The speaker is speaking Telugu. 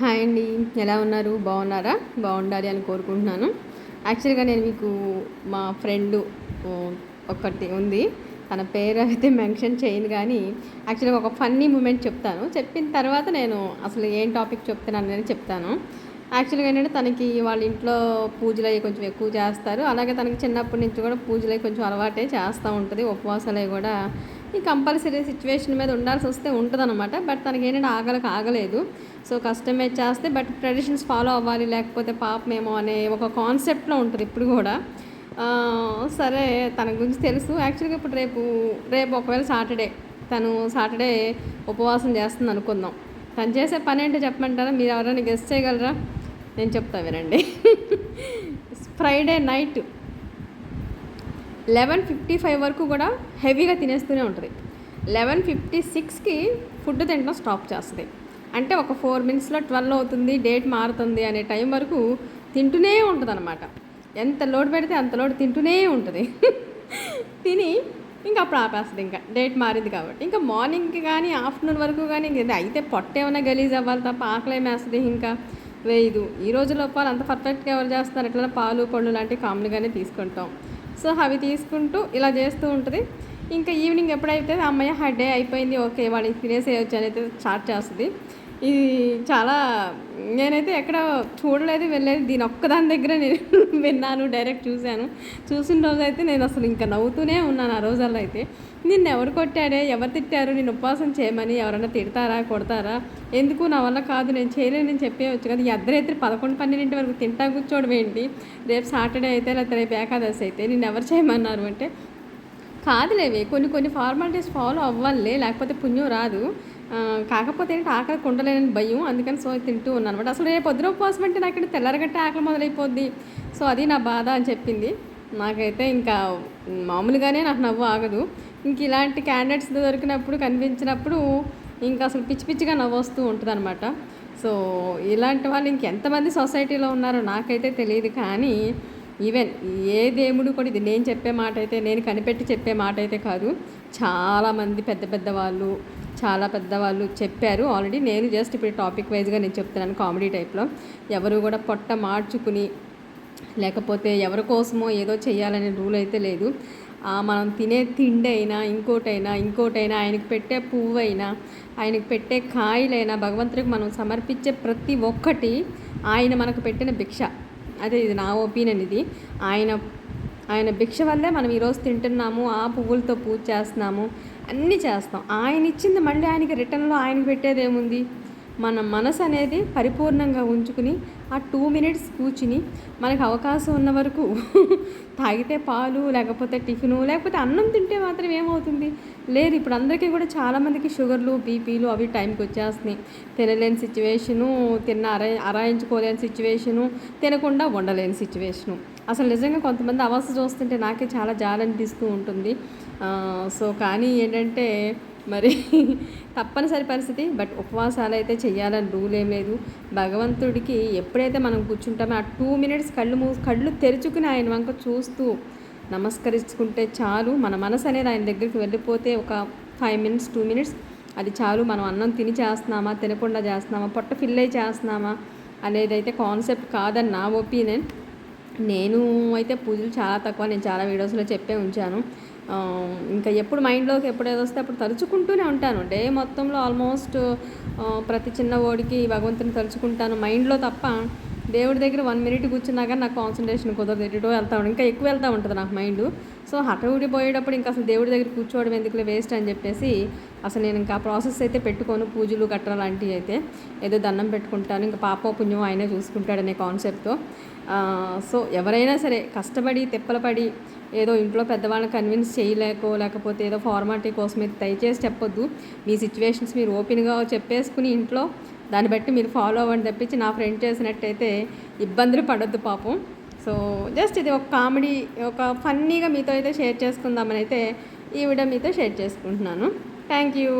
హాయ్ అండి. ఎలా ఉన్నారు? బాగున్నారా? బాగుండాలి అని కోరుకుంటున్నాను. యాక్చువల్గా నేను మీకు మా ఫ్రెండు ఒకటి ఉంది. తన పేరు అయితే మెన్షన్ చేయను కానీ యాక్చువల్గా ఒక ఫన్నీ మూమెంట్ చెప్తాను. చెప్పిన తర్వాత నేను అసలు ఏం టాపిక్ చెప్తున్నాను అని చెప్తాను. యాక్చువల్గా ఏంటంటే తనకి వాళ్ళ ఇంట్లో పూజలు అవి కొంచెం ఎక్కువ చేస్తారు. అలాగే తనకి చిన్నప్పటి నుంచి కూడా పూజలు అవి కొంచెం అలవాటే చేస్తూ ఉంటుంది. ఉపవాసాలు అవి కూడా ఈ కంపల్సరీ సిచ్యువేషన్ మీద ఉండాల్సి వస్తే ఉంటుందన్నమాట. బట్ తనకి ఏంటంటే ఆగలేదు. సో కస్టమే చేస్తే బట్ ట్రెడిషన్స్ ఫాలో అవ్వాలి, లేకపోతే పాపమేమో అనే ఒక కాన్సెప్ట్లో ఉంటుంది ఇప్పుడు కూడా. సరే, తన గురించి తెలుసు. యాక్చువల్గా ఇప్పుడు రేపు ఒకవేళ సాటర్డే ఉపవాసం చేస్తుంది అనుకుందాం. తను చేసే పని ఏంటో చెప్పమంటారా? మీరు ఎవరైనా గెస్ట్ చేయగలరా? నేను చెప్తా వినండి. ఫ్రైడే నైట్ 11:55 వరకు కూడా హెవీగా తినేస్తూనే ఉంటుంది. 11:56కి ఫుడ్ తినడం స్టాప్ చేస్తుంది. అంటే ఒక 4 మినిట్స్లో 12 అవుతుంది, డేట్ మారుతుంది అనే టైం వరకు తింటూనే ఉంటుంది అనమాట. ఎంత లోడ్ పెడితే అంత లోడ్ తింటూనే ఉంటుంది. తిని ఇంకా అప్పుడు ఆపేస్తుంది. ఇంకా డేట్ మారింది కాబట్టి ఇంకా మార్నింగ్కి కానీ ఆఫ్టర్నూన్ వరకు కానీ ఇంక అయితే పొట్ట ఏమైనా గలీజ్ అవ్వాలి తప్ప ఆకలి ఏమేస్తుంది ఇంకా వేయదు. ఈ రోజులో పాలు అంత పర్ఫెక్ట్గా ఎవరు చేస్తున్నారు? ఎట్లా పాలు పళ్ళు లాంటివి కామన్గానే తీసుకుంటాం. సో అవి తీసుకుంటూ ఇలా చేస్తూ ఉంటుంది. ఇంకా ఈవినింగ్ ఎప్పుడైతే అమ్మాయి డే అయిపోయింది, ఓకే వాళ్ళకి తినేసేయచ్చు అనేది స్టార్ట్ చేస్తుంది. ఇది చాలా నేనైతే ఎక్కడ చూడలేదు, వెళ్ళలేదు. దీని ఒక్కదాని దగ్గర నేను విన్నాను, డైరెక్ట్ చూసిన రోజు అయితే నేను అసలు ఇంకా నవ్వుతూనే ఉన్నాను. ఆ రోజుల్లో అయితే నిన్ను ఎవరు కొట్టాడే, ఎవరు తిట్టారు, నేను ఉపవాసం చేయమని? ఎవరన్నా తిడతారా, కొడతారా? ఎందుకు నా వల్ల కాదు, నేను చేయలేనని చెప్పేయచ్చు కదా. ఈ అర్ధరాత్రి 11-12 వరకు తింటా కూర్చోవడం ఏంటి? రేపు సాటర్డే అయితే లేకపోతే రేపు ఏకాదశి అయితే నిన్ను ఎవరు చేయమన్నారు అంటే, కాదులేవే కొన్ని ఫార్మాలిటీస్ ఫాలో అవ్వాలి, లేకపోతే పుణ్యం రాదు. కాకపోతే ఏంటి ఆకలి కొండలేని భయం, అందుకని సో తింటూ ఉన్నాను అనమాట. అసలు రేపు పొద్దున ఉపవాసం అంటే నాకు తెల్లరగట్టే ఆకలి మొదలైపోద్ది. సో అది నా బాధ అని చెప్పింది. నాకైతే ఇంకా మామూలుగానే నాకు నవ్వు ఆగదు. ఇంక ఇలాంటి క్యాండిడేట్స్ దొరికినప్పుడు కనిపించినప్పుడు ఇంకా అసలు పిచ్చిగా నవ్వు వస్తూ ఉంటుంది అనమాట. సో ఇలాంటి వాళ్ళు ఇంకెంతమంది సొసైటీలో ఉన్నారో నాకైతే తెలియదు. కానీ ఈవెన్ ఏ దేవుడు కూడా ఇది నేను చెప్పే మాట అయితే, నేను కనిపెట్టి చెప్పే మాట అయితే కాదు. చాలామంది చాలా పెద్దవాళ్ళు చెప్పారు ఆల్రెడీ. నేను జస్ట్ ఇప్పుడు టాపిక్ వైజ్గా నేను చెప్తున్నాను, కామెడీ టైప్లో. ఎవరు కూడా పొట్ట మార్చుకుని లేకపోతే ఎవరి కోసమో ఏదో చేయాలనే రూల్ అయితే లేదు. మనం తినే తిండి అయినా ఇంకోటైనా ఆయనకు పెట్టే పువ్వు అయినా ఆయనకు పెట్టే కాయలైనా భగవంతుడికి మనం సమర్పించే ప్రతి ఒక్కటి ఆయన మనకు పెట్టిన భిక్ష. అదే ఇది నా ఒపీనియన్. ఇది ఆయన భిక్ష వల్లే మనం ఈరోజు తింటున్నాము, ఆ పువ్వులతో పూజ చేస్తున్నాము, అన్నీ చేస్తాం. ఆయన ఇచ్చింది మళ్ళీ ఆయనకి రిటర్న్లో ఆయనకి పెట్టేది ఏముంది? మన మనసు అనేది పరిపూర్ణంగా ఉంచుకుని ఆ 2 మినిట్స్ కూర్చుని మనకు అవకాశం ఉన్న వరకు తాగితే పాలు, లేకపోతే టిఫిను, లేకపోతే అన్నం తింటే మాత్రం ఏమవుతుంది? లేదు, ఇప్పుడు అందరికీ కూడా చాలామందికి షుగర్లు, బీపీలు అవి టైంకి వచ్చేస్తున్నాయి. తినలేని సిచ్యువేషను, అరాయించుకోలేని సిచ్యువేషను, తినకుండా ఉండలేని సిచ్యువేషను. అసలు నిజంగా కొంతమంది అవస్థ చూస్తుంటే నాకే చాలా జాలనిపిస్తూ ఉంటుంది. సో కానీ ఏంటంటే మరి తప్పనిసరి పరిస్థితి. బట్ ఉపవాసాలు అయితే చేయాలని రూల్ ఏం లేదు. భగవంతుడికి ఎప్పుడైతే మనం కూర్చుంటామో ఆ 2 మినిట్స్ కళ్ళు తెరుచుకుని ఆయన వంక చూస్తూ నమస్కరించుకుంటే చాలు. మన మనసు అనేది ఆయన దగ్గరికి వెళ్ళిపోతే ఒక 5 మినిట్స్ 2 మినిట్స్ అది చాలు. మనం అన్నం తిని చేస్తున్నామా, తినకుండా చేస్తున్నామా, పొట్ట ఫిల్ అయ్యి చేస్తున్నామా అనేది అయితే కాన్సెప్ట్ కాదని నా ఒపీనియన్. నేను అయితే పూజలు చాలా తక్కువ, నేను చాలా వీడియోస్లో చెప్పే ఉంచాను. ఇంకా ఎప్పుడు మైండ్లోకి ఏదో వస్తే అప్పుడు తలుచుకుంటూనే ఉంటాను. డే మొత్తంలో ఆల్మోస్ట్ ప్రతి చిన్న ఓడికి భగవంతుని తలుచుకుంటాను మైండ్లో తప్ప. దేవుడి దగ్గర 1 మినిట్ కూర్చున్నా కానీ నాకు కాన్సన్ట్రేషన్ కుదరదు, ఎటుటో ఇంకా ఎక్కువ వెళ్తూ ఉంటుంది నాకు మైండ్. సో హఠవుడి పోయేటప్పుడు ఇంకా అసలు దేవుడి దగ్గర కూర్చోవడం ఎందుకులే, వేస్ట్ అని చెప్పేసి అసలు నేను ఇంకా ప్రాసెస్ అయితే పెట్టుకోను. పూజలు గట్రా లాంటివి అయితే ఏదో దండం పెట్టుకుంటాను, ఇంకా పాప పుణ్యం ఆయనే చూసుకుంటాడనే కాన్సెప్ట్తో. సో ఎవరైనా సరే కష్టపడి తిప్పలపడి ఏదో ఇంట్లో పెద్దవాళ్ళని కన్విన్స్ లేకపోతే ఏదో ఫార్మాలిటీ కోసం అయితే దయచేసి చెప్పొద్దు. మీ సిచ్యువేషన్స్ మీరు ఓపెన్గా చెప్పేసుకుని ఇంట్లో దాన్ని బట్టి మీరు ఫాలో అవ్వండి తప్పించి నా ఫ్రెండ్ చేసినట్టయితే ఇబ్బందులు పడొద్దు పాపం. సో జస్ట్ ఇది ఒక కామెడీ, ఒక ఫన్నీగా మీతో అయితే షేర్ చేసుకుందామని అయితే ఈ వీడియో మీతో షేర్ చేసుకుంటున్నాను. Thank you.